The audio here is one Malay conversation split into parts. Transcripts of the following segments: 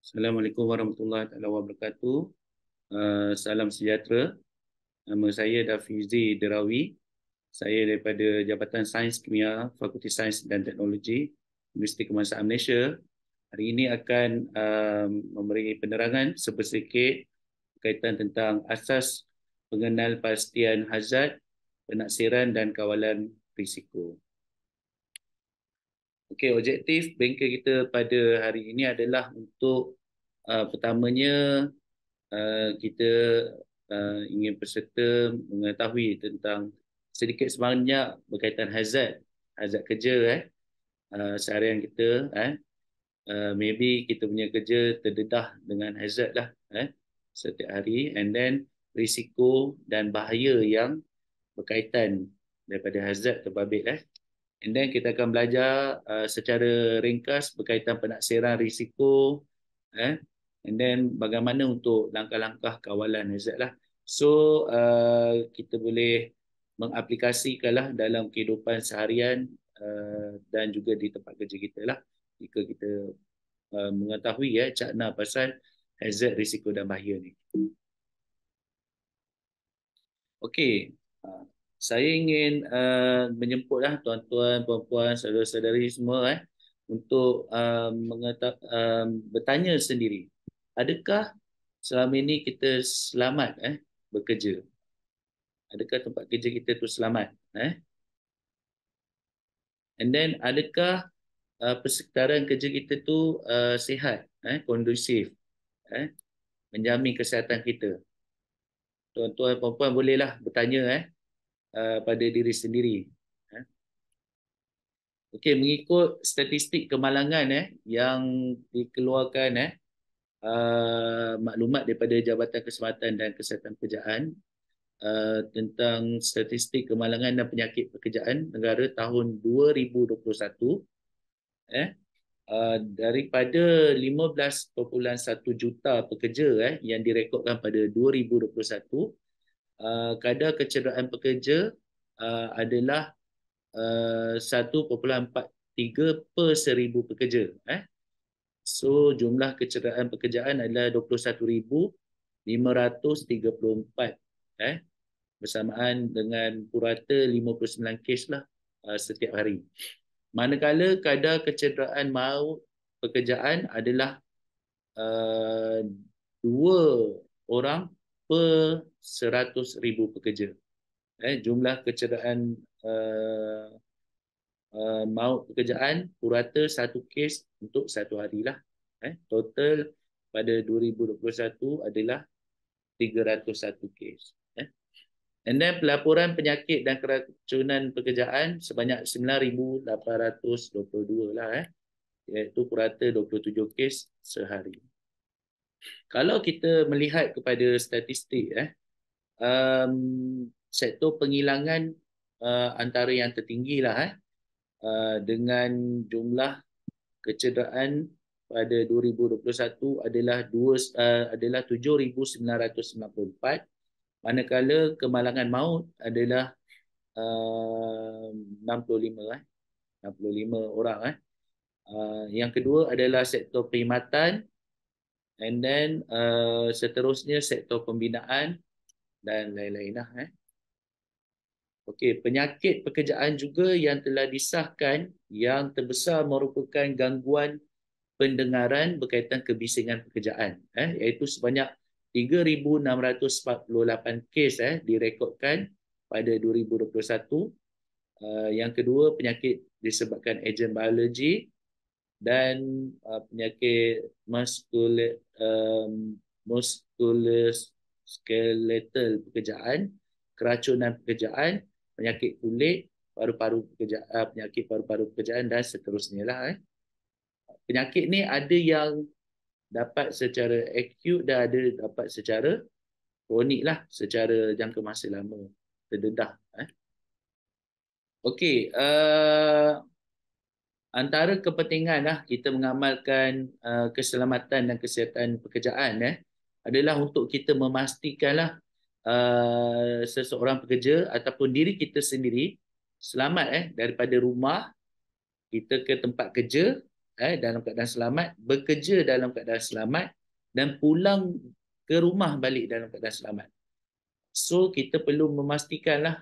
Assalamualaikum warahmatullahi wabarakatuh. Salam sejahtera. Nama saya Dafizi Derawi. Saya daripada Jabatan Sains Kimia, Fakulti Sains dan Teknologi, Universiti Kebangsaan Malaysia. Hari ini akan memberi penerangan sedikit berkaitan tentang asas pengenalpastian hazard, penaksiran dan kawalan risiko. Okey, objektif bengkel kita pada hari ini adalah untuk pertamanya kita ingin peserta mengetahui tentang sedikit sebanyak berkaitan hazard kerja seharian kita maybe kita punya kerja terdedah dengan hazard lah setiap hari, and then risiko dan bahaya yang berkaitan daripada hazard terbabit and then kita akan belajar secara ringkas berkaitan penaksiran risiko and then bagaimana untuk langkah-langkah kawalan hazard lah. So kita boleh mengaplikasikanlah dalam kehidupan seharian dan juga di tempat kerja kita lah, jika kita mengetahui cakna pasal hazard, risiko dan bahaya ni. Okey, saya ingin menjemputlah tuan-tuan, puan-puan, saudara-saudari semua untuk bertanya sendiri. Adakah selama ini kita selamat bekerja? Adakah tempat kerja kita tu selamat? And then adakah persekitaran kerja kita tu sihat, kondusif, menjamin kesihatan kita? Tuan-tuan, puan-puan bolehlah bertanya pada diri sendiri. Okey, mengikut statistik kemalangan yang dikeluarkan maklumat daripada Jabatan Keselamatan dan Kesihatan Pekerjaan tentang statistik kemalangan dan penyakit pekerjaan negara tahun 2021, daripada 15.1 juta pekerja yang direkodkan pada 2021, kadar kecederaan pekerja adalah 1.43 per 1000 pekerja. So jumlah kecederaan pekerjaan adalah 21,534 bersamaan dengan purata 59 kes lah setiap hari. Manakala kadar kecederaan maut pekerjaan adalah 2 orang per 100,000 pekerja. Jumlah kecederaan maut pekerjaan purata 1 kes untuk 1 hari lah. Total pada 2021 adalah 301 kes. And then pelaporan penyakit dan keracunan pekerjaan sebanyak 9,822 lah, iaitu purata 27 kes sehari. Kalau kita melihat kepada statistik sektor penghilangan antara yang tertinggi lah dengan jumlah kecederaan pada 2021 adalah 7,994, manakala kemalangan maut adalah 65 orang. Yang kedua adalah sektor perkhidmatan, and then seterusnya sektor pembinaan dan lain-lain lah. Okey, penyakit pekerjaan juga yang telah disahkan yang terbesar merupakan gangguan pendengaran berkaitan kebisingan pekerjaan, iaitu sebanyak 3,648 kes direkodkan pada 2021. Yang kedua, penyakit disebabkan ejen biologi dan penyakit musculoskeletal pekerjaan, keracunan pekerjaan, penyakit kulit, paru-paru pekerjaan, penyakit paru-paru pekerjaan dan seterusnya lah. Penyakit ni ada yang dapat secara akut dan ada dapat secara kronik lah, secara jangka masa lama, terdedah. Okey, antara kepentingan kita mengamalkan keselamatan dan kesihatan pekerjaan adalah untuk kita memastikanlah seseorang pekerja ataupun diri kita sendiri selamat daripada rumah kita ke tempat kerja dalam keadaan selamat, bekerja dalam keadaan selamat dan pulang ke rumah balik dalam keadaan selamat. So kita perlu memastikanlah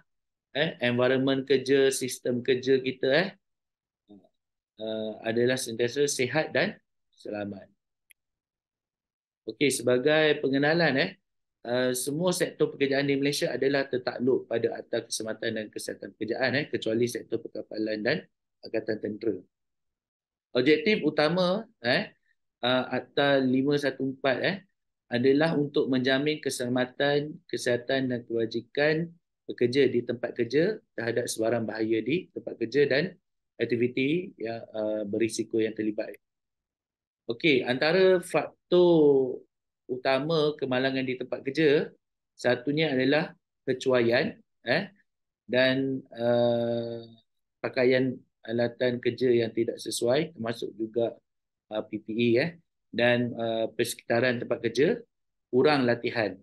environment kerja, sistem kerja kita adalah sentiasa sihat dan selamat. Okey, sebagai pengenalan semua sektor pekerjaan di Malaysia adalah tertakluk pada Akta Keselamatan dan Kesihatan Pekerjaan kecuali sektor perkapalan dan Angkatan Tentera. Objektif utama Akta 514 adalah untuk menjamin keselamatan, kesihatan dan kewajikan pekerja di tempat kerja terhadap sebarang bahaya di tempat kerja dan aktiviti yang berisiko yang terlibat. Okey, antara faktor utama kemalangan di tempat kerja, satunya adalah kecuaian dan pakaian alatan kerja yang tidak sesuai, termasuk juga PPE dan persekitaran tempat kerja, kurang latihan.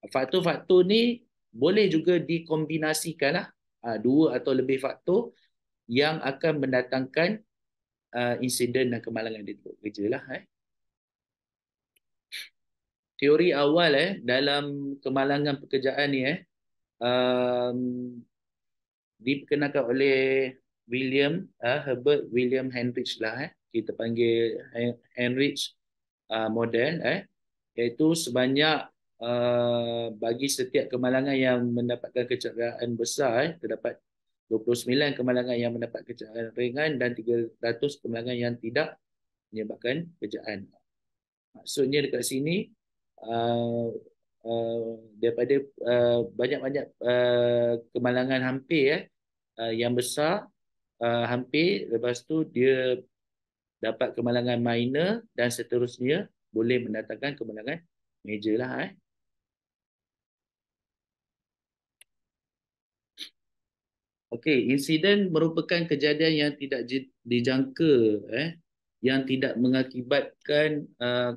Faktor-faktor ni boleh juga dikombinasikan dua atau lebih faktor yang akan mendatangkan insiden dan kemalangan di tempat kerja lah. Teori awal dalam kemalangan pekerjaan ni um, diperkenalkan oleh Herbert William Heinrich lah kita panggil Heinrich model iaitu sebanyak bagi setiap kemalangan yang mendapatkan kecederaan besar terdapat 29 kemalangan yang mendapat kecederaan ringan dan 300 kemalangan yang tidak menyebabkan kecederaan. Maksudnya dekat sini daripada banyak-banyak kemalangan hampir yang besar hampir, lepas tu dia dapat kemalangan minor dan seterusnya boleh mendatangkan kemalangan major lah. Okey, insiden merupakan kejadian yang tidak dijangka yang tidak mengakibatkan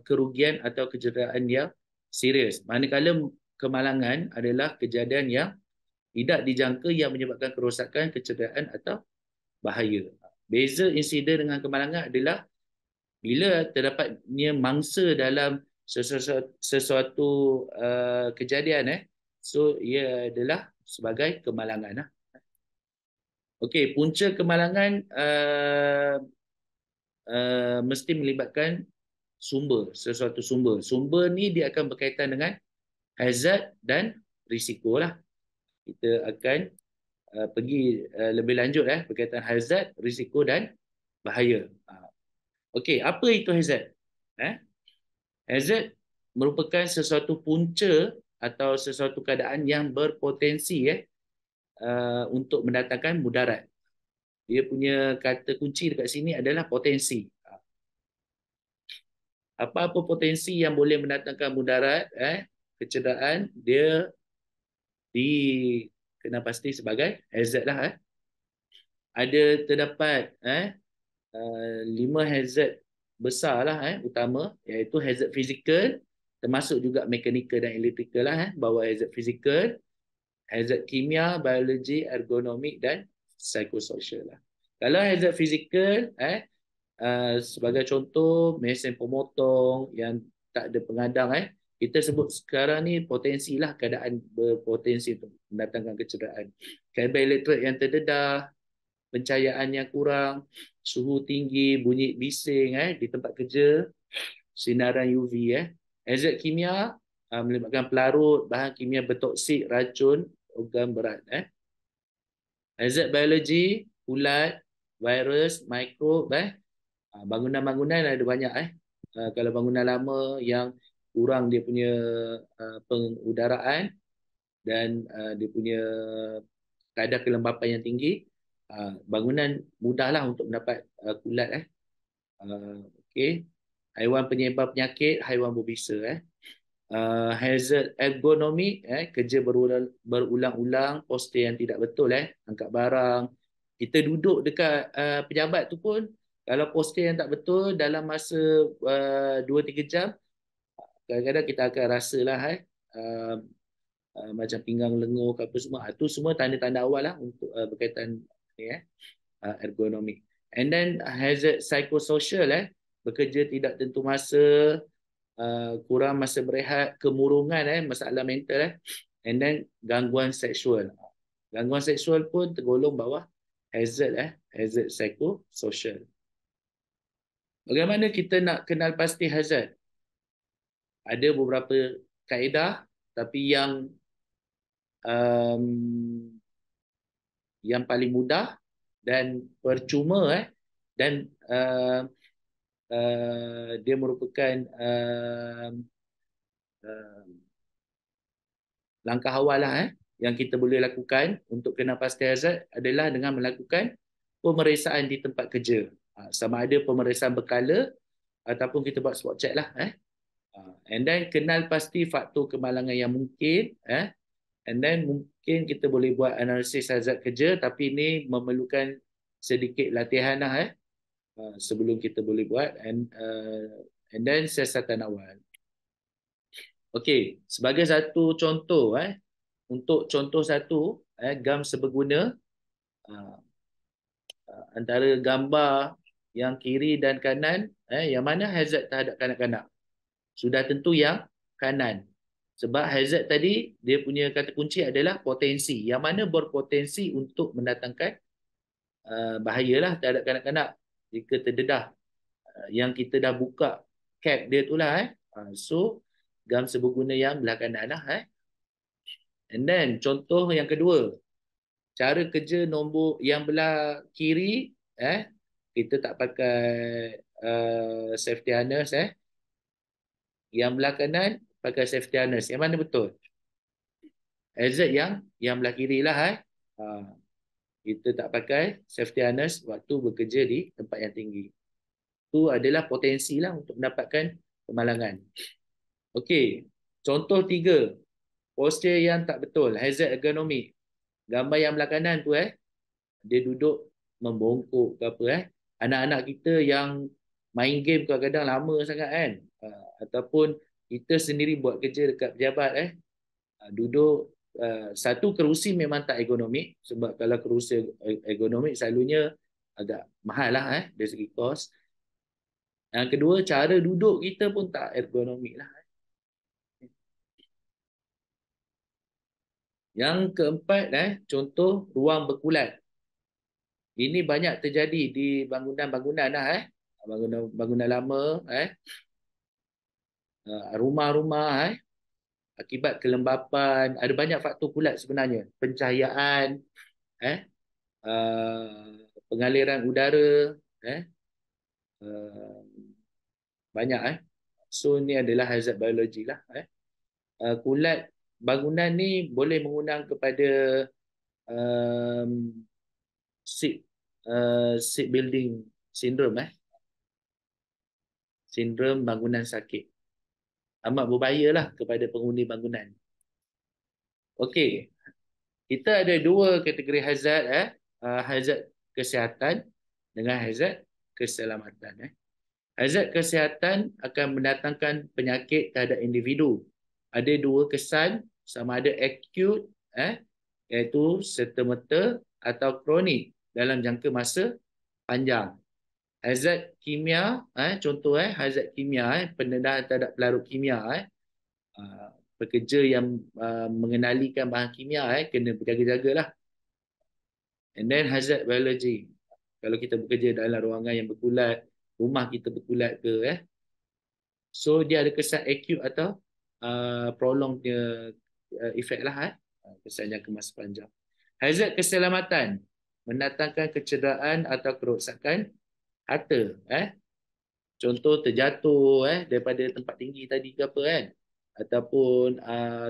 kerugian atau kecederaan yang serius. Manakala kemalangan adalah kejadian yang tidak dijangka yang menyebabkan kerosakan, kecederaan atau bahaya. Beza insiden dengan kemalangan adalah bila terdapatnya mangsa dalam sesuatu kejadian so ia adalah sebagai kemalangan. Okey, punca kemalangan mesti melibatkan sesuatu sumber. Sumber ni dia akan berkaitan dengan hazard dan risiko lah. Kita akan pergi lebih lanjut berkaitan hazard, risiko dan bahaya. Okey, apa itu hazard? Hazard merupakan sesuatu punca atau sesuatu keadaan yang berpotensi untuk mendatangkan mudarat. Dia punya kata kunci dekat sini adalah potensi. Apa-apa potensi yang boleh mendatangkan mudarat, kecederaan, dia dikenal pasti sebagai hazard lah. Ada terdapat 5 hazard besar lah utama, iaitu hazard fizikal, termasuk juga mekanikal dan elektrikal lah. Bahawa hazard fizikal, hazard kimia, biologi, ergonomik dan psikososial lah. Kalau hazard fizikal sebagai contoh mesin pemotong yang tak ada pengadang kita sebut sekarang ni potensi lah, keadaan berpotensi untuk mendatangkan kecederaan. Kabel elektrik yang terdedah, pencahayaan yang kurang, suhu tinggi, bunyi bising di tempat kerja, sinaran UV hazard kimia melibatkan pelarut, bahan kimia bertoksik, racun, organ berat hazard biologi, ulat, virus, mikrob bangunan-bangunan ada banyak kalau bangunan lama yang kurang dia punya pengudaraan dan dia punya kadar kelembapan yang tinggi, bangunan mudahlah untuk mendapat kulat okey. Haiwan penyebab penyakit, haiwan berbisa hazard ergonomi kerja berulang-ulang, postur yang tidak betul angkat barang. Kita duduk dekat pejabat tu pun kalau postur yang tak betul dalam masa 2-3 jam, kadang-kadang kita akan rasalah macam pinggang lenguh ke apa semua. Itu semua tanda-tanda awal lah untuk berkaitan ergonomik. And then hazard psychosocial, bekerja tidak tentu masa, kurang masa berehat, kemurungan, masalah mental, and then gangguan seksual. Gangguan seksual pun tergolong bawah hazard, hazard psychosocial. Bagaimana kita nak kenal pasti hazard? Ada beberapa kaedah, tapi um, yang paling mudah dan percuma, dan dia merupakan langkah awal lah, yang kita boleh lakukan untuk kenal pasti hazard adalah dengan melakukan pemeriksaan di tempat kerja. Sama ada pemeriksaan berkala ataupun kita buat spot check lah. And then kenal pasti faktor kemalangan yang mungkin. And then mungkin kita boleh buat analisis hazard kerja, tapi ini memerlukan sedikit latihan lah, sebelum kita boleh buat. And then siasatan awal. Okey, sebagai satu contoh, untuk contoh satu, gam seberguna, antara gambar yang kiri dan kanan, yang mana hazard terhadap kanak-kanak? Sudah tentu yang kanan. Sebab hazard tadi, dia punya kata kunci adalah potensi. Yang mana berpotensi untuk mendatangkan bahayalah terhadap kanak-kanak jika terdedah. Yang kita dah buka cap dia tu lah. So, gam seberguna yang belah kanan lah. And then, contoh yang kedua. Cara kerja nombor yang belah kiri, kita tak pakai safety harness. Yang belah kanan, pakai safety harness. Yang mana betul? Hazard yang belah kiri lah. Kita tak pakai safety harness waktu bekerja di tempat yang tinggi. Itu adalah potensi lah untuk mendapatkan kemalangan. Okey, contoh 3. Posture yang tak betul, hazard ergonomik. Gambar yang belah kanan tu, dia duduk membongkok ke apa, anak-anak kita yang main game kadang-kadang lama sangat kan, ataupun kita sendiri buat kerja dekat pejabat, duduk, satu, kerusi memang tak ergonomik, sebab kalau kerusi ergonomik selalunya agak mahal lah, dari segi kos. Yang kedua, cara duduk kita pun tak ergonomik lah. Yang keempat, contoh ruang berkulat. Ini banyak terjadi di bangunan-bangunan lah, bangunan lama, rumah-rumah, akibat kelembapan. Ada banyak faktor kulat sebenarnya. Pencahayaan, pengaliran udara, banyak. So ni adalah hazard biologi lah. Kulat bangunan ni boleh mengundang kepada sick building syndrome, sindrom bangunan sakit. Amat berbahayalah kepada penghuni bangunan. Okey, kita ada dua kategori hazard, hazard kesihatan dengan hazard keselamatan. Hazard kesihatan akan mendatangkan penyakit terhadap individu. Ada dua kesan, sama ada acute, iaitu serta-merta, atau kronik dalam jangka masa panjang. Hazard kimia, contoh, hazard kimia, pendedahan terhadap pelarut kimia, pekerja yang mengenalikan bahan kimia, kena berjaga-jagalah. And then hazard biology, kalau kita bekerja dalam ruangan yang berkulat, rumah kita berkulat ke, so dia ada kesan acute atau prolonged effect lah, kesan jangka masa panjang. Hazard keselamatan, mendatangkan kecederaan atau kerosakan harta, contoh terjatuh, daripada tempat tinggi tadi ke apa, ataupun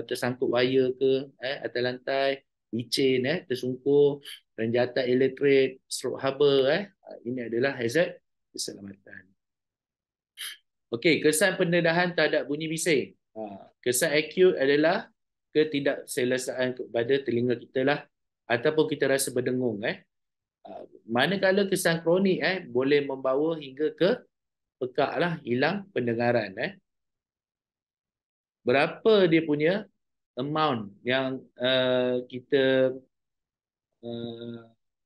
tersangkut wire ke, atas lantai, licin, tersungkur, renjatan elektrik, stroke haba, ini adalah hazard keselamatan. Okey, kesan pendedahan terhadap bunyi bising. Kesan acute adalah ketidakselesaan kepada telinga kita lah, ataupun kita rasa berdengung. Manakala kesan kronik, boleh membawa hingga ke pekak lah, hilang pendengaran. Berapa dia punya amount yang kita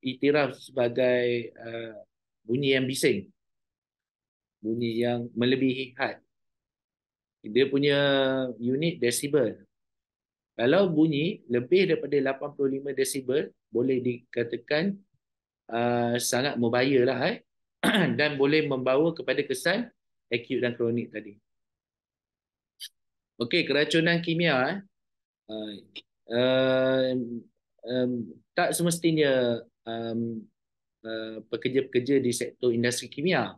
iktiraf sebagai bunyi yang bising, bunyi yang melebihi had. Dia punya unit desibel. Kalau bunyi lebih daripada 85 desibel, boleh dikatakan sangat membahaya lah dan boleh membawa kepada kesan akut dan kronik tadi. Okey, keracunan kimia uh, uh, um, tak semestinya pekerja-pekerja di sektor industri kimia.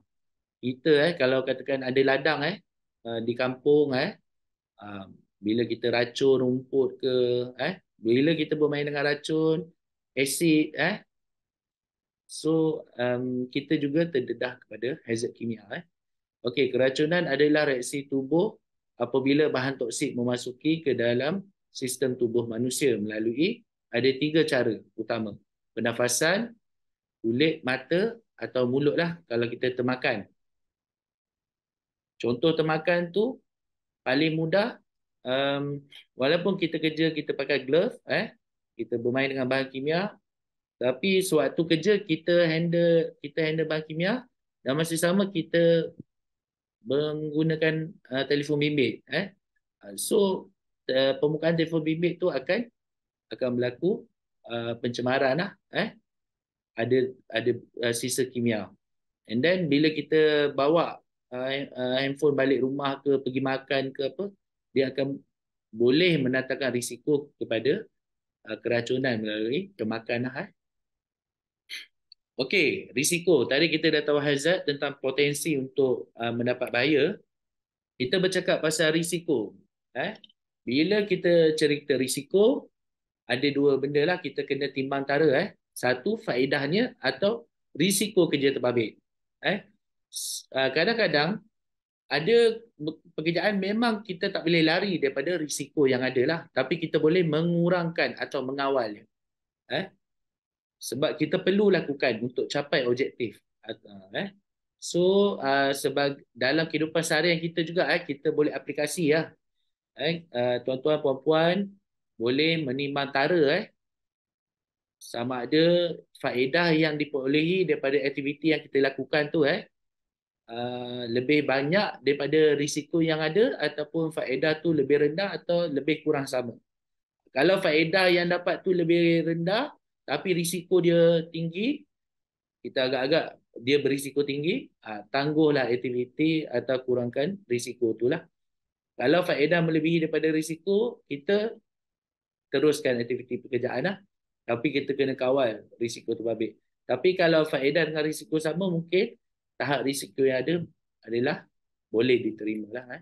Kita kalau katakan ada ladang di kampung uh, bila kita racun rumput ke bila kita bermain dengan racun asid so kita juga terdedah kepada hazard kimia Okey, keracunan adalah reaksi tubuh apabila bahan toksik memasuki ke dalam sistem tubuh manusia melalui ada 3 cara utama. Pernafasan, kulit, mata atau mulut lah kalau kita termakan. Contoh termakan tu paling mudah walaupun kita kerja kita pakai glove kita bermain dengan bahan kimia tapi sewaktu kerja kita handle bahan kimia dan masih sama kita menggunakan telefon bimbit so permukaan telefon bimbit tu akan berlaku pencemaran lah ada sisa kimia and then bila kita bawa handphone balik rumah ke pergi makan ke apa dia akan boleh mendatangkan risiko kepada keracunan melalui kemakan Okey, risiko. Tadi kita dah tahu hazard tentang potensi untuk mendapat bahaya. Kita bercakap pasal risiko. Bila kita cerita risiko, ada 2 benda lah kita kena timbang tara. Satu, faedahnya atau risiko kerja terbabit. Kadang-kadang ada pekerjaan memang kita tak boleh lari daripada risiko yang ada lah. Tapi kita boleh mengurangkan atau mengawalnya. Sebab kita perlu lakukan untuk capai objektif. So dalam kehidupan seharian kita juga kita boleh aplikasi tuan-tuan puan-puan boleh menimbang tara sama ada faedah yang diperolehi daripada aktiviti yang kita lakukan tu lebih banyak daripada risiko yang ada ataupun faedah tu lebih rendah atau lebih kurang sama. Kalau faedah yang dapat tu lebih rendah tapi risiko dia tinggi, kita agak-agak dia berisiko tinggi, tangguhlah aktiviti atau kurangkan risiko itulah. Kalau faedah melebihi daripada risiko, kita teruskan aktiviti pekerjaan lah. Tapi kita kena kawal risiko terbabit. Tapi kalau faedah dengan risiko sama, mungkin tahap risiko yang ada adalah boleh diterima lah.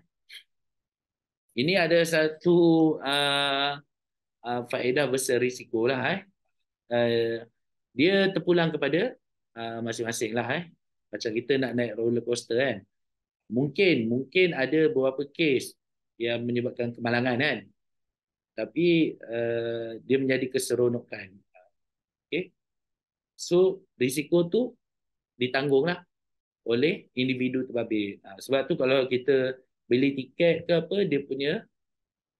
Ini ada satu faedah besar risiko lah. Dia terpulang kepada masing-masing lah. Macam kita nak naik roller coaster kan. Mungkin ada beberapa kes yang menyebabkan kemalangan kan. Tapi dia menjadi keseronokan. Okay. So risiko tu ditanggunglah oleh individu terbabit. Sebab tu kalau kita beli tiket ke apa, dia punya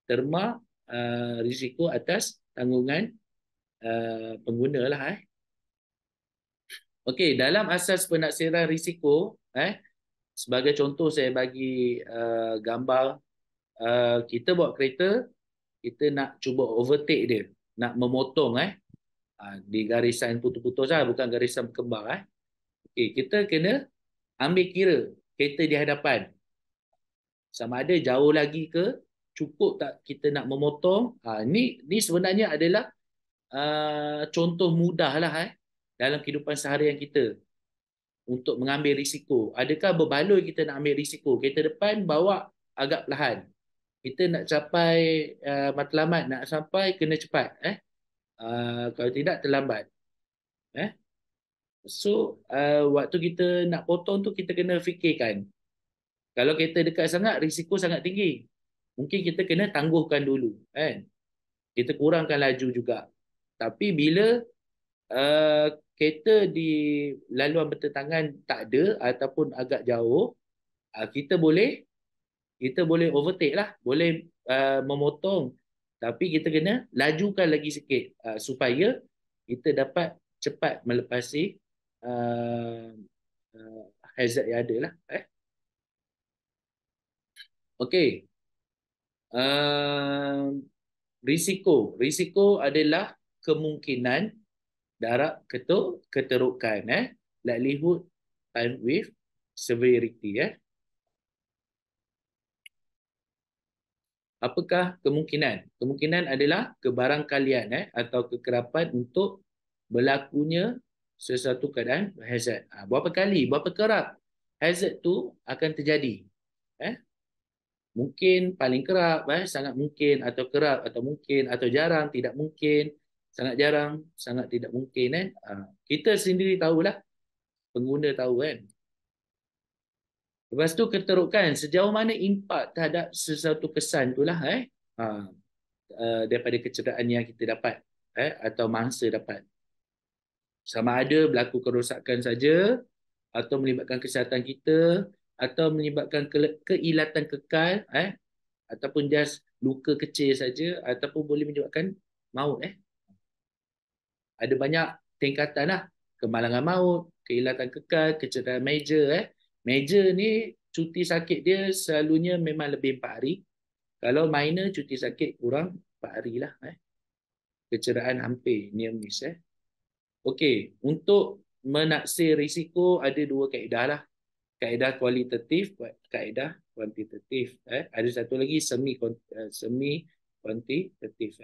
terma risiko atas tanggungan pengguna lah. Okey, dalam asas penaksiran risiko, sebagai contoh saya bagi gambar, kita bawa kereta, kita nak cuba overtake dia, nak memotong di garisan putus-putus bukan garisan berkembang. Okey, kita kena ambil kira kereta di hadapan. Sama ada jauh lagi ke, cukup tak kita nak memotong. Ni sebenarnya adalah contoh mudah lah dalam kehidupan seharian kita untuk mengambil risiko. Adakah berbaloi kita nak ambil risiko? Kereta depan bawa agak perlahan. Kita nak capai matlamat, nak sampai kena cepat. Kalau tidak terlambat. So waktu kita nak potong tu kita kena fikirkan. Kalau kereta dekat sangat, risiko sangat tinggi. Mungkin kita kena tangguhkan dulu. Kita kurangkan laju juga. Tapi bila kereta di laluan bertentangan tak ada ataupun agak jauh, kita boleh overtake lah, boleh memotong. Tapi kita kena lajukan lagi sikit supaya kita dapat cepat melepasi hazard yang ada lah. Okey. Uh, risiko adalah kemungkinan darab keterukan, likelihood time with severity. Apakah kemungkinan? Kemungkinan adalah kebarangkalian atau kekerapan untuk berlakunya sesuatu keadaan hazard. Berapa kali, berapa kerap hazard tu akan terjadi? Mungkin paling kerap, sangat mungkin, atau kerap, atau mungkin, atau jarang, tidak mungkin, sangat jarang, sangat tidak mungkin. Kita sendiri tahulah, pengguna tahu kan. Lepas tu keterukan, sejauh mana impak terhadap sesuatu kesan itulah daripada kecederaan yang kita dapat atau mangsa dapat. Sama ada berlaku kerosakan saja, atau melibatkan kesihatan kita, atau melibatkan keilatan kekal, ataupun just luka kecil saja, ataupun boleh menyebabkan maut. Ada banyak tingkatan lah. Kemalangan maut, keilatan kekal, kecederaan major. Major ni cuti sakit dia selalunya memang lebih 4 hari. Kalau minor cuti sakit kurang 4 hari lah. Kecederaan hampir near miss. Okey, untuk menaksir risiko ada 2 kaedah lah. Kaedah kualitatif, kaedah kuantitatif. Ada satu lagi semi kuantitatif.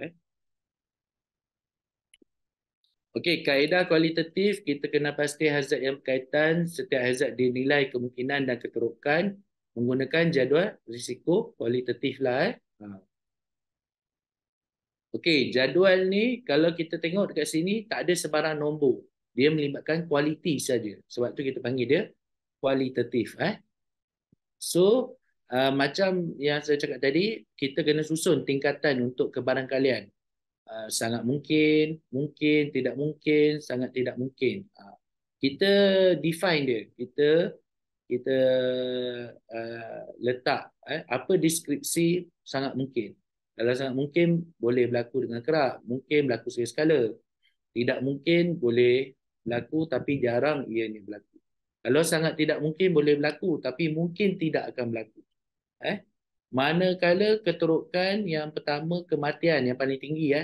Okey, kaedah kualitatif kita kena pasti hazard yang berkaitan. Setiap hazard dinilai kemungkinan dan keterukan menggunakan jadual risiko kualitatif lah. Okey, jadual ni kalau kita tengok dekat sini tak ada sebarang nombor. Dia melibatkan kualiti saja. Sebab tu kita panggil dia kualitatif. So, macam yang saya cakap tadi, kita kena susun tingkatan untuk kebarangkalian. Sangat mungkin, mungkin, tidak mungkin, sangat tidak mungkin. Kita define dia. Kita letak apa deskripsi sangat mungkin. Kalau sangat mungkin boleh berlaku dengan kerap, mungkin berlaku sekali-sekala. Tidak mungkin boleh berlaku tapi jarang ianya berlaku. Kalau sangat tidak mungkin boleh berlaku tapi mungkin tidak akan berlaku. Manakala keterukan yang pertama kematian yang paling tinggi.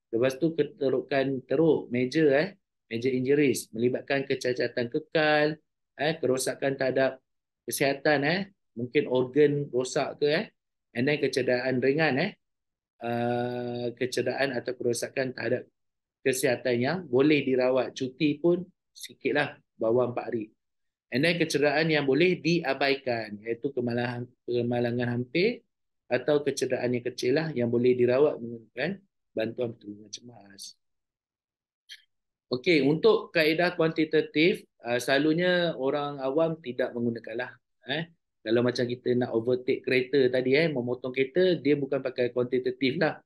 Lepas tu keterukan teruk major major injuries melibatkan kecacatan kekal, kerosakan terhadap kesihatan, mungkin organ rosak ke, and then kecederaan ringan, kecederaan atau kerosakan terhadap kesihatan yang boleh dirawat, cuti pun sikitlah bawah 4 hari. And then kecederaan yang boleh diabaikan, iaitu kemalangan hampir atau kecederaan yang kecil lah yang boleh dirawat menggunakan bantuan pertolongan cemas. Okey, untuk kaedah kuantitatif, selalunya orang awam tidak menggunakanlah. Kalau macam kita nak overtake kereta tadi, memotong kereta, dia bukan pakai kuantitatif lah.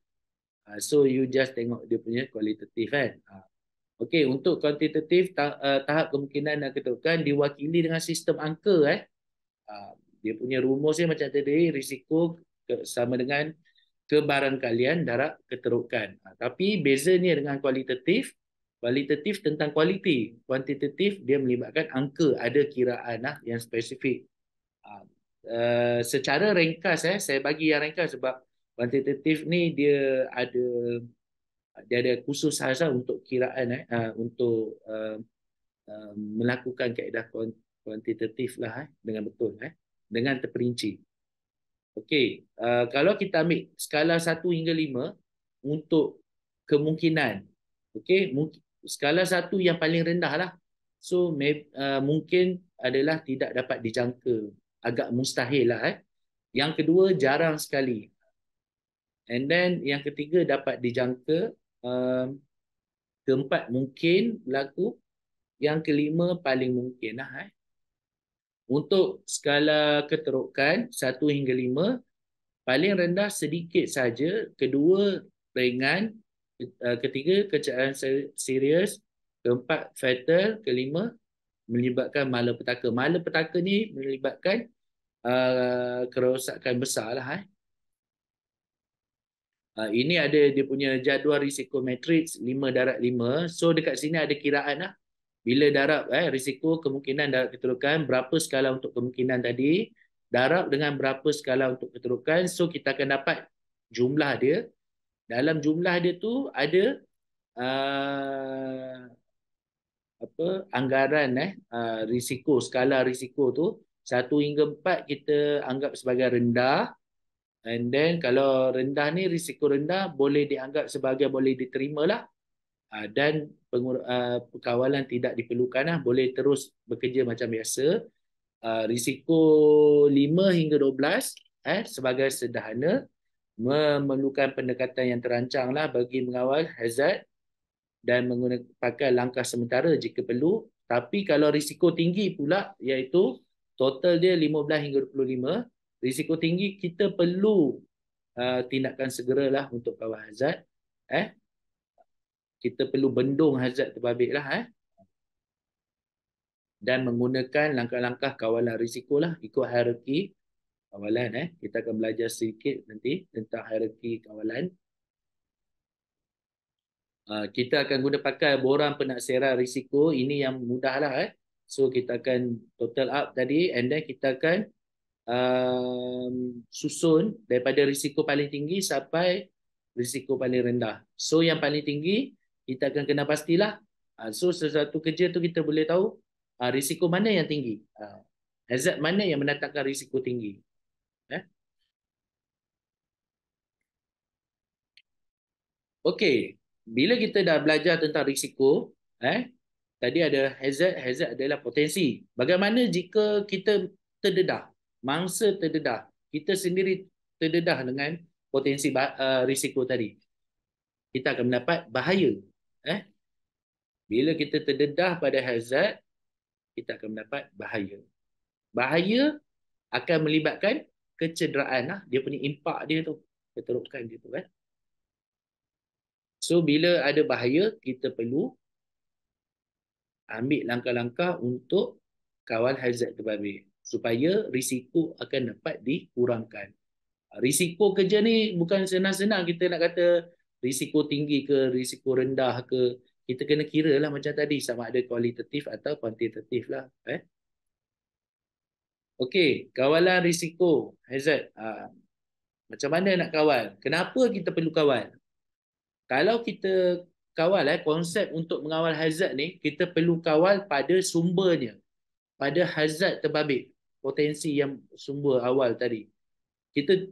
So you just tengok dia punya kualitatif kan. Okey, untuk kuantitatif tahap kemungkinan dan keterukan diwakili dengan sistem angka. Dia punya rumusnya macam tadi, risiko sama dengan kebarangkalian darab keterukan. Tapi bezanya dengan kualitatif, kualitatif tentang kualiti. Kuantitatif dia melibatkan angka, ada kiraan yang spesifik. Secara ringkas, saya bagi yang ringkas sebab kuantitatif ni dia ada khusus khas untuk kiraan, untuk melakukan kaedah kuantitatif lah dengan betul, dengan terperinci. Okey, kalau kita ambil skala 1 hingga 5 untuk kemungkinan, okey, skala 1 yang paling rendah lah. So mungkin adalah tidak dapat dijangka, agak mustahil lah. Yang kedua jarang sekali. And then yang ketiga dapat dijangka, keempat mungkin berlaku, yang kelima paling mungkin lah. Untuk skala keterukan 1 hingga 5, paling rendah sedikit saja, kedua ringan, ketiga kecederaan serius, keempat fatal, kelima melibatkan malapetaka. Malapetaka ni melibatkan kerosakan besar lah. Ini ada dia punya jadual risiko matrix 5 darab 5. So dekat sini ada kiraan lah. Bila darab risiko kemungkinan darab keterlukaan, berapa skala untuk kemungkinan tadi, darab dengan berapa skala untuk keterlukaan, so kita akan dapat jumlah dia. Dalam jumlah dia tu ada uh, apa anggaran risiko, skala risiko tu 1 hingga 4 kita anggap sebagai rendah, and then kalau rendah ni risiko rendah boleh dianggap sebagai boleh diterima lah. Dan kawalan tidak diperlukan lah, boleh terus bekerja macam biasa. Risiko 5 hingga 12 sebagai sederhana memerlukan pendekatan yang terancang lah bagi mengawal hazard dan menggunakan pakai langkah sementara jika perlu. Tapi kalau risiko tinggi pula, iaitu total dia 15 hingga 25, risiko tinggi kita perlu tindakan segeralah untuk kawal hazard. Kita perlu bendung hazard terbabit lah dan menggunakan langkah-langkah kawalan risiko lah ikut hierarki kawalan. Kita akan belajar sedikit nanti tentang hierarki kawalan. Kita akan guna pakai borang penaksiran risiko, ini yang mudah lah. So kita akan total up tadi, and then kita akan susun daripada risiko paling tinggi sampai risiko paling rendah. So yang paling tinggi kita akan kena pastilah. So sesuatu kerja tu kita boleh tahu risiko mana yang tinggi, hazard mana yang mendatangkan risiko tinggi. Okey, bila kita dah belajar tentang risiko, tadi ada hazard, hazard adalah potensi. Bagaimana jika kita terdedah, mangsa terdedah, kita sendiri terdedah dengan potensi risiko tadi, kita akan mendapat bahaya. Bila kita terdedah pada hazard, kita akan mendapat bahaya. Bahaya akan melibatkan kecederaan lah, dia punya impak dia tu, keterukan dia tu So bila ada bahaya, kita perlu ambil langkah-langkah untuk kawal hazard terbabit supaya risiko akan dapat dikurangkan. Risiko kerja ni bukan senang-senang kita nak kata risiko tinggi ke risiko rendah ke. Kita kena kira lah macam tadi, sama ada kualitatif atau kuantitatif lah. Okey, kawalan risiko hazard. Macam mana nak kawal? Kenapa kita perlu kawal? Kalau kita kawal konsep untuk mengawal hazard ni, kita perlu kawal pada sumbernya, pada hazard terbabit, potensi yang sumber awal tadi. Kita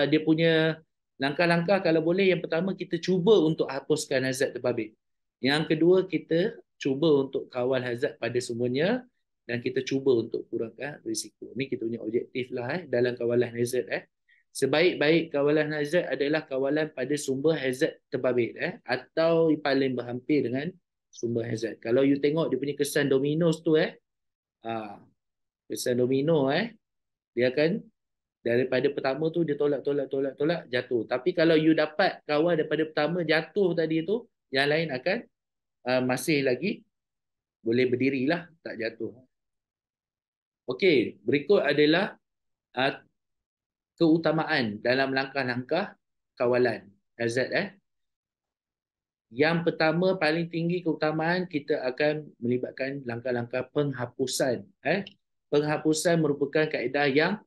dia punya langkah-langkah kalau boleh, yang pertama kita cuba untuk hapuskan hazard terbabit. Yang kedua kita cuba untuk kawal hazard pada sumbernya, dan kita cuba untuk kurangkan risiko. Ni kita punya objektif lah dalam kawalan hazard. Sebaik-baik kawalan hazard adalah kawalan pada sumber hazard terbabit atau paling berhampir dengan sumber hazard. Kalau you tengok dia punya kesan dominos tu kesan domino dia akan daripada pertama tu dia tolak jatuh. Tapi kalau you dapat kawal daripada pertama jatuh tadi tu, yang lain akan masih lagi boleh berdirilah, tak jatuh. Okey, berikut adalah keutamaan dalam langkah-langkah kawalan hazard. Yang pertama, paling tinggi keutamaan, kita akan melibatkan langkah-langkah penghapusan. Penghapusan merupakan kaedah yang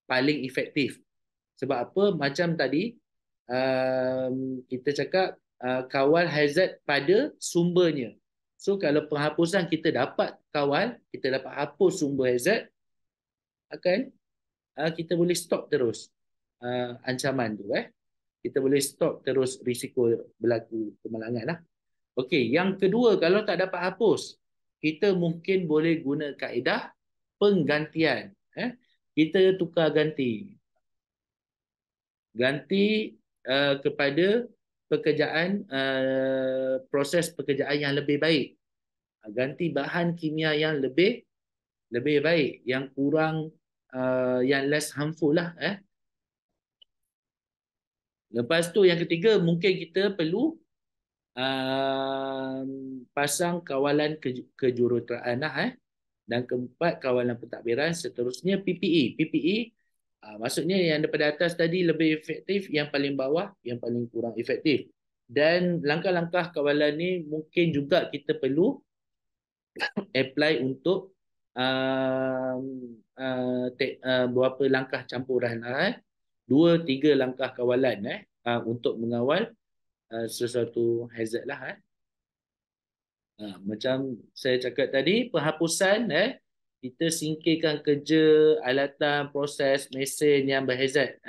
paling efektif. Sebab apa? Macam tadi kita cakap kawal hazard pada sumbernya. So kalau penghapusan kita dapat kawal, kita dapat hapus sumber hazard, akan kita boleh stop terus ancaman tu. Kita boleh stop terus risiko berlaku kemalangan lah. Okey, yang kedua, kalau tak dapat hapus, kita mungkin boleh guna kaedah penggantian. Kita tukar ganti kepada pekerjaan, proses pekerjaan yang lebih baik. Ganti bahan kimia yang lebih baik, yang kurang, yang less harmful lah. Lepas tu yang ketiga, mungkin kita perlu pasang kawalan kejuruteraan lah. Dan keempat, kawalan pentadbiran. Seterusnya PPE. PPE maksudnya yang daripada atas tadi lebih efektif, yang paling bawah yang paling kurang efektif. Dan langkah-langkah kawalan ni mungkin juga kita perlu apply untuk beberapa langkah campuran dua tiga langkah kawalan untuk mengawal sesuatu hazard lah macam saya cakap tadi, penghapusan kita singkirkan kerja alatan proses mesin yang berhazard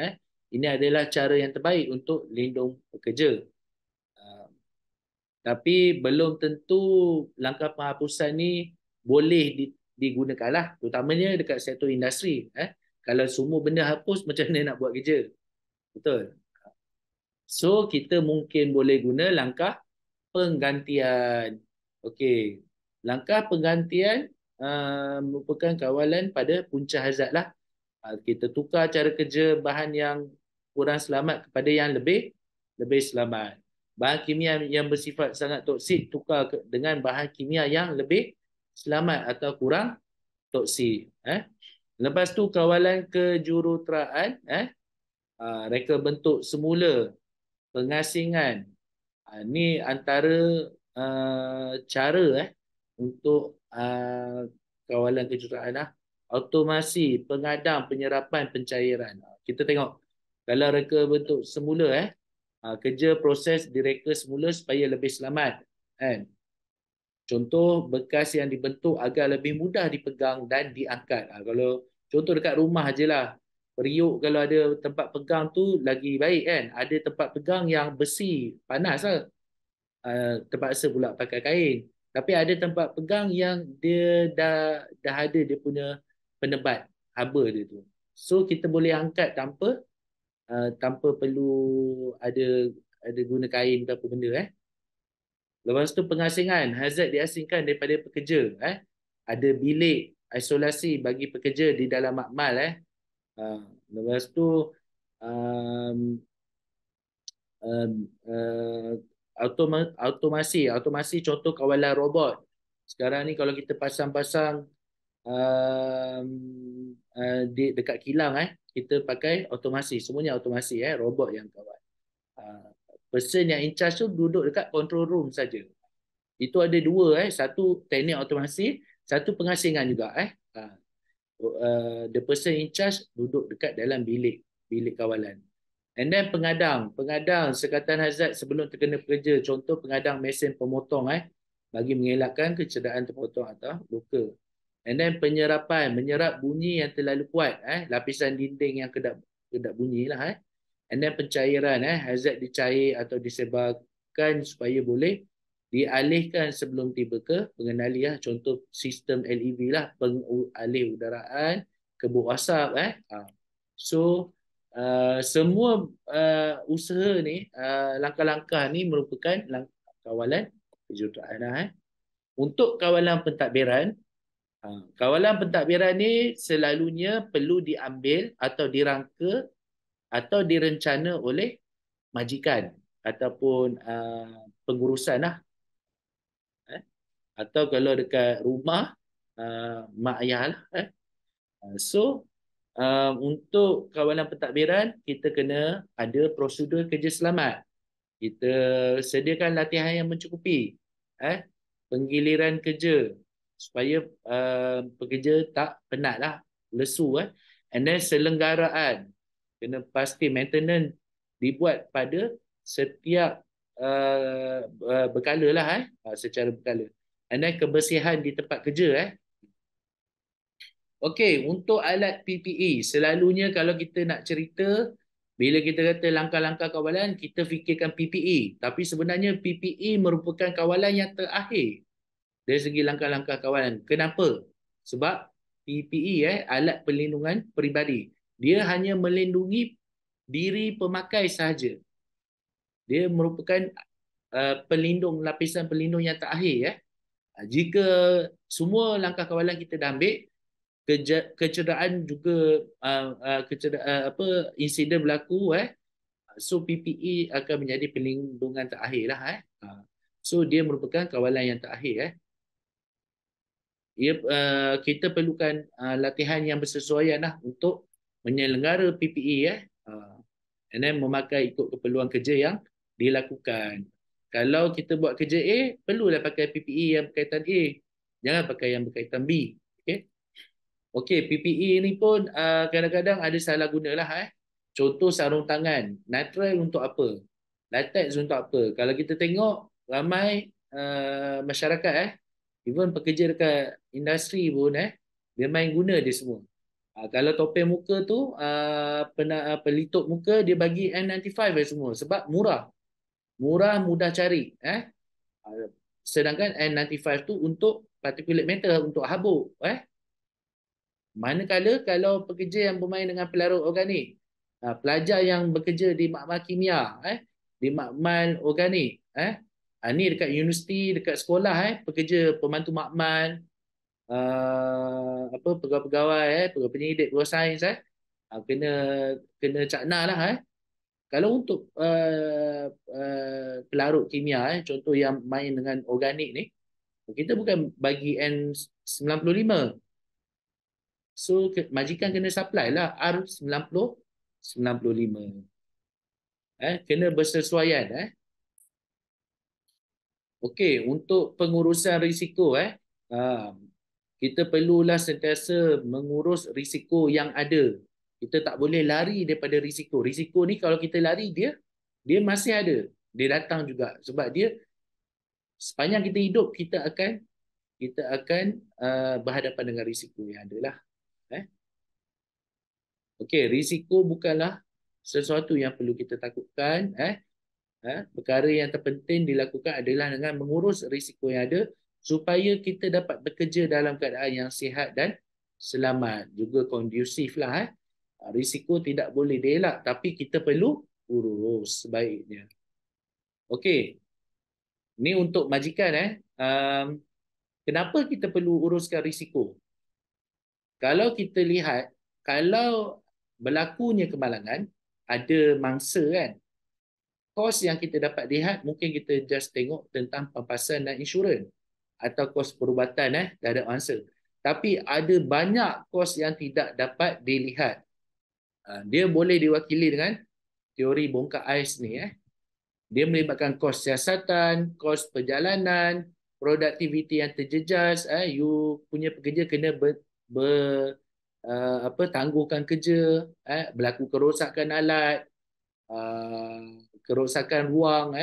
ini adalah cara yang terbaik untuk lindung pekerja. Uh, tapi belum tentu langkah penghapusan ni boleh digunakan lah, terutamanya dekat sektor industri. Kalau semua benda hapus, macam mana nak buat kerja? Betul. So kita mungkin boleh guna langkah penggantian. Okey. Langkah penggantian merupakan kawalan pada punca hazard lah. Kita tukar cara kerja bahan yang kurang selamat kepada yang lebih selamat. Bahan kimia yang bersifat sangat toksik tukar dengan bahan kimia yang lebih selamat atau kurang toksik. Lepas tu kawalan kejuruteraan, reka bentuk semula, pengasingan. Ini antara cara untuk kawalan kejuruteraan automasi pengadang penyerapan pencairan. Kita tengok kalau reka bentuk semula kerja proses direka semula supaya lebih selamat kan. Contoh bekas yang dibentuk agar lebih mudah dipegang dan diangkat. Kalau contoh dekat rumah je lah. Periuk kalau ada tempat pegang tu lagi baik kan. Ada tempat pegang yang besi, panas lah. Terpaksa pula pakai kain. Tapi ada tempat pegang yang dia dah ada dia punya penebat haba dia tu. So kita boleh angkat tanpa perlu ada guna kain ke apa benda Lepas tu pengasingan, hazard diasingkan daripada pekerja Ada bilik isolasi bagi pekerja di dalam makmal Lepas tu um, um, uh, automasi contoh kawalan robot. Sekarang ni kalau kita pasang-pasang dekat kilang kita pakai automasi, semuanya automasi robot yang kawal. Person yang in charge tu duduk dekat control room saja. Itu ada dua satu teknik automasi, satu pengasingan juga the person in charge duduk dekat dalam bilik kawalan. And then pengadang sekatan hazard sebelum terkena pekerja, contoh pengadang mesin pemotong bagi mengelakkan kecederaan terpotong atau luka. And then menyerap bunyi yang terlalu kuat lapisan dinding yang kedap bunyi lah And then pencairan hazard dicair atau disebarkan supaya boleh dialihkan sebelum tiba ke pengendali contoh sistem LEV lah, pengalih udaraan, kebuk asap So semua usaha ni, langkah-langkah ni merupakan kawalan kejuruteraan Untuk kawalan pentadbiran, kawalan pentadbiran ni selalunya perlu diambil atau dirangka atau direncana oleh majikan ataupun pengurusan atau kalau dekat rumah mak ayah lah So untuk kawalan pentadbiran kita kena ada prosedur kerja selamat. Kita sediakan latihan yang mencukupi, penggiliran kerja supaya pekerja tak penat lah, lesu And then selenggaraan, kena pasti maintenance dibuat pada setiap berkala lah secara berkala. And then kebersihan di tempat kerja Okey, untuk alat PPE, selalunya kalau kita nak cerita, bila kita kata langkah-langkah kawalan, kita fikirkan PPE. Tapi sebenarnya PPE merupakan kawalan yang terakhir dari segi langkah-langkah kawalan. Kenapa? Sebab PPE, alat perlindungan peribadi, dia hanya melindungi diri pemakai sahaja. Dia merupakan lapisan pelindung yang terakhir. Jika semua langkah kawalan kita dah ambil, kecederaan juga insiden berlaku so PPE akan menjadi perlindungan terakhir lah so dia merupakan kawalan yang terakhir kita perlukan latihan yang bersesuaian untuk menyelenggara PPE and then memakai ikut keperluan kerja yang dilakukan. Kalau kita buat kerja A, perlulah pakai PPE yang berkaitan A. Jangan pakai yang berkaitan B. Okey. Okey, PPE ni pun kadang-kadang ada salah gunalah Contoh sarung tangan, nitrile untuk apa? Latex untuk apa? Kalau kita tengok ramai masyarakat even pekerja dekat industri pun dia main guna dia semua. Kalau topeng muka tu pelitup muka dia bagi N95 semua sebab murah. Murah mudah cari Ah, sedangkan N95 tu untuk particulate matter untuk habuk manakala kalau pekerja yang bermain dengan pelarut organik, pelajar yang bekerja di makmal kimia, di makmal organik, ni dekat universiti, dekat sekolah, pekerja pembantu makmal, apa pegawai-pegawai, pegawai penyidik, pegawai sains, kena kena cakna lah. Kalau untuk pelarut kimia, contoh yang main dengan organik ni, kita bukan bagi N95. So majikan kena supply lah R90 95. Kena bersesuaian Okey, untuk pengurusan risiko kita perlulah sentiasa mengurus risiko yang ada. Kita tak boleh lari daripada risiko. Risiko ni kalau kita lari dia masih ada. Dia datang juga sebab dia sepanjang kita hidup kita akan berhadapan dengan risiko yang ada lah. Okey, risiko bukanlah sesuatu yang perlu kita takutkan. Perkara yang terpenting dilakukan adalah dengan mengurus risiko yang ada supaya kita dapat bekerja dalam keadaan yang sihat dan selamat. Juga kondusif lah. Risiko tidak boleh dielak tapi kita perlu urus sebaiknya. Okey, ni untuk majikan. Kenapa kita perlu uruskan risiko? Kalau kita lihat, kalau berlakunya kemalangan, ada mangsa kos yang kita dapat lihat mungkin kita just tengok tentang pampasan dan insurans atau kos perubatan dah ada mangsa. Tapi ada banyak kos yang tidak dapat dilihat. Dia boleh diwakili dengan teori bongkar ais ni Dia melibatkan kos siasatan, kos perjalanan, produktiviti yang terjejas. You punya pekerja kena tangguhkan kerja, berlaku kerosakan alat, kerosakan ruang,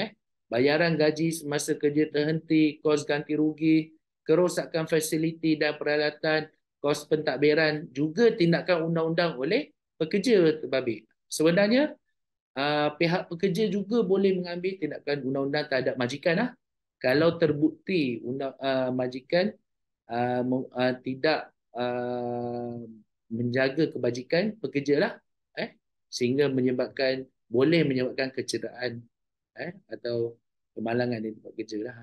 bayaran gaji semasa kerja terhenti, kos ganti rugi, kerosakan fasiliti dan peralatan, kos pentadbiran, juga tindakan undang-undang oleh pekerja terbabit. Sebenarnya pihak pekerja juga boleh mengambil tindakan undang-undang terhadap majikan kalau terbukti majikan tidak menjaga kebajikan pekerja lah sehingga boleh menyebabkan kecederaan atau kemalangan di tempat kerja lah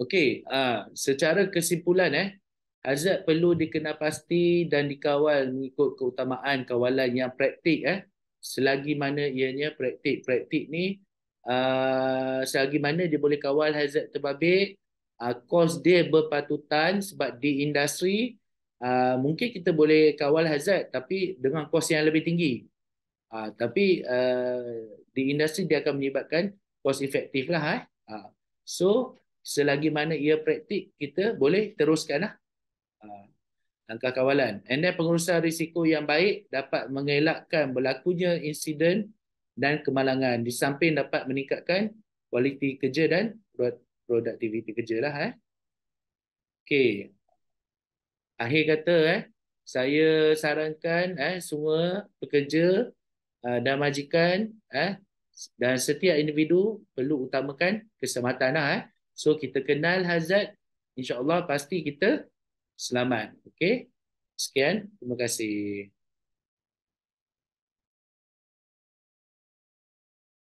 Okey, secara kesimpulan hazard perlu dikenal dan dikawal mengikut keutamaan kawalan yang praktik selagi mana ianya praktik. Praktik ni selagi mana dia boleh kawal hazard terbabit, kos dia berpatutan sebab di industri mungkin kita boleh kawal hazard tapi dengan kos yang lebih tinggi. Tapi di industri dia akan menyebabkan kos efektif lah So selagi mana ia praktik, kita boleh teruskan langkah kawalan. And then pengurusan risiko yang baik dapat mengelakkan berlakunya insiden dan kemalangan. Di samping dapat meningkatkan kualiti kerja dan produktiviti kerja lah Okey. Akhir kata saya sarankan semua pekerja dan majikan dan setiap individu perlu utamakan keselamatan So kita kenal hazard, insya-Allah pasti kita selamat. Okey. Sekian, terima kasih.